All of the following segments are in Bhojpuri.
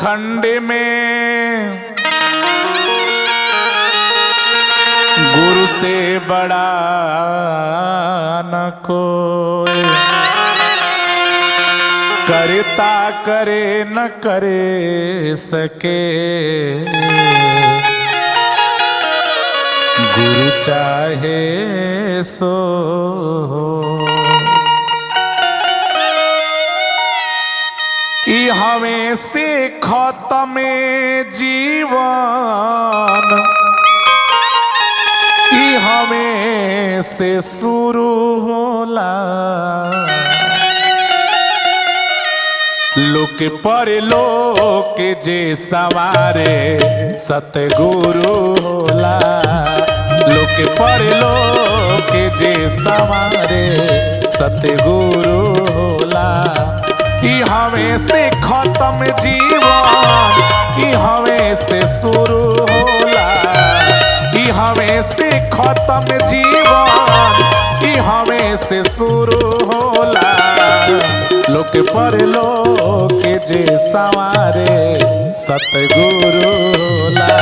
खंड में गुरु से बड़ा न कोई, करता करे न करे सके, गुरु चाहे सो। ई हमें से खत्म जीवन, ई हमें से शुरू होला। लोक पर लोक जे सवारे सतगुरु होला। लोक पर लोक जे सवारे सतगुरु होला। ई हमें से खत्म जीवन, ई हमें से शुरू होला। ई हमें से खत्म जीवन, ई हमें से शुरू होला। लोक पर लोक जे सवारे सतगुरु होला।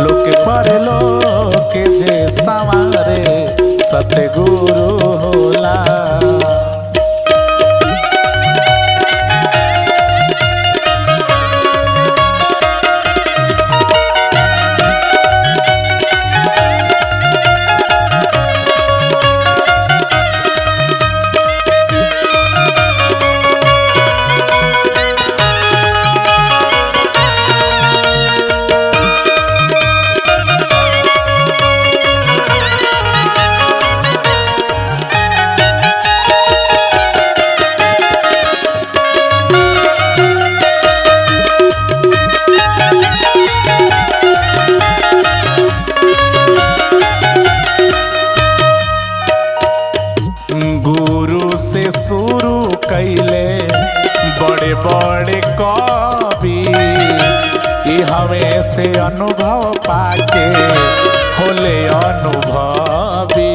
लोक पर लोक जे सवारे सतगुरु होला। गुरु से शुरू कैले बड़े बड़े कवि, ई हमें से अनुभव पाके होले अनुभवी।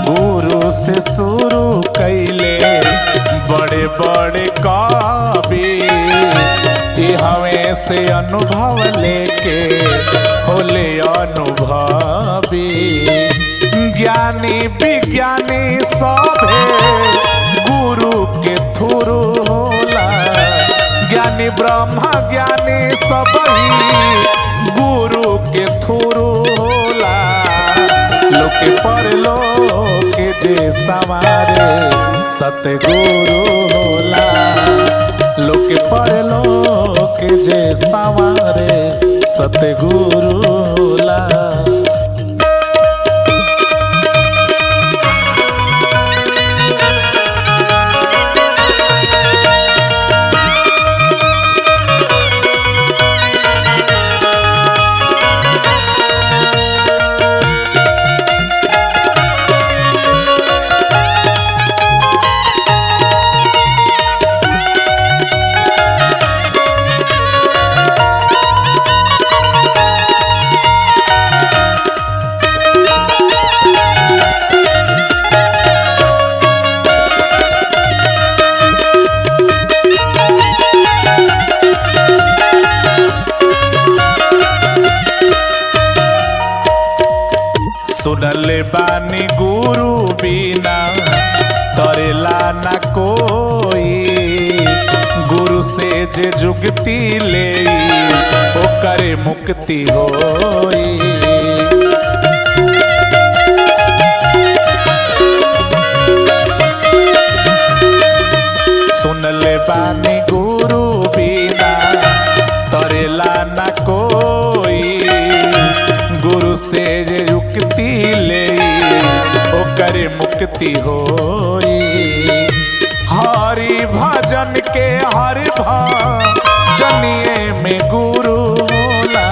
गुरु से शुरू कैले बड़े बड़े कवि, ई हमें से अनुभव लेके होले अनुभवी। ज्ञानी विज्ञानी सभे गुरु के थुरु होला। ज्ञानी ब्रह्मा ज्ञानी सबही गुरु के थुरु होला। लोक पर लोक जे सवारे सतगुरु होला। लोक पर लोक जे सवारे सतगुरु होला। सुनले बानी गुरु बिना तरेला न कोई। गुरु से जे जुगती ले ओकरे मुक्ति होई। सुनले बानी गुरु बिना तरेला न कोई। गुरु से जे युक्ति ले ओकरे मुक्ति होई। हरि भजन के हरि भजनिए में गुरु होला।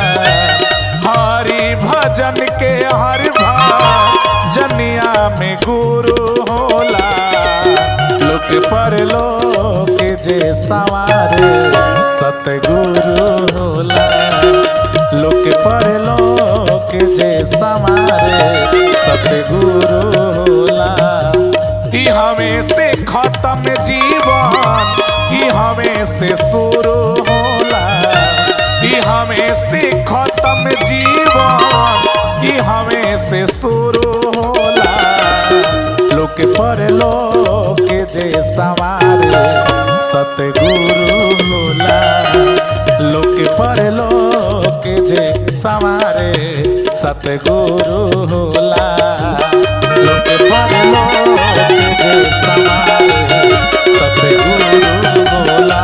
हरि भजन के हरि भजनिया में गुरु होला। लोक परलोक जे सवारे सतगुरु होला। लोक परलोक जे सवारे सतगुरु होला। ई हमें से खत्म जीवन ई हमें से शुरू होला। ई हमें से खत्म जीवन ई हमें से शुरू होला। लोक परलोक जे सवारे सतगुरु होला। लोक परलोक जे सवारे सतगुरु होला। लोक परलोक जे सवारे सतगुरु होला।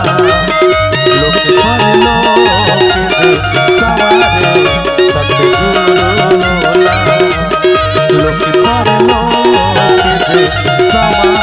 लोक परलोक जे सवारे सतगुरु होला। लोक परलोक जे सवारे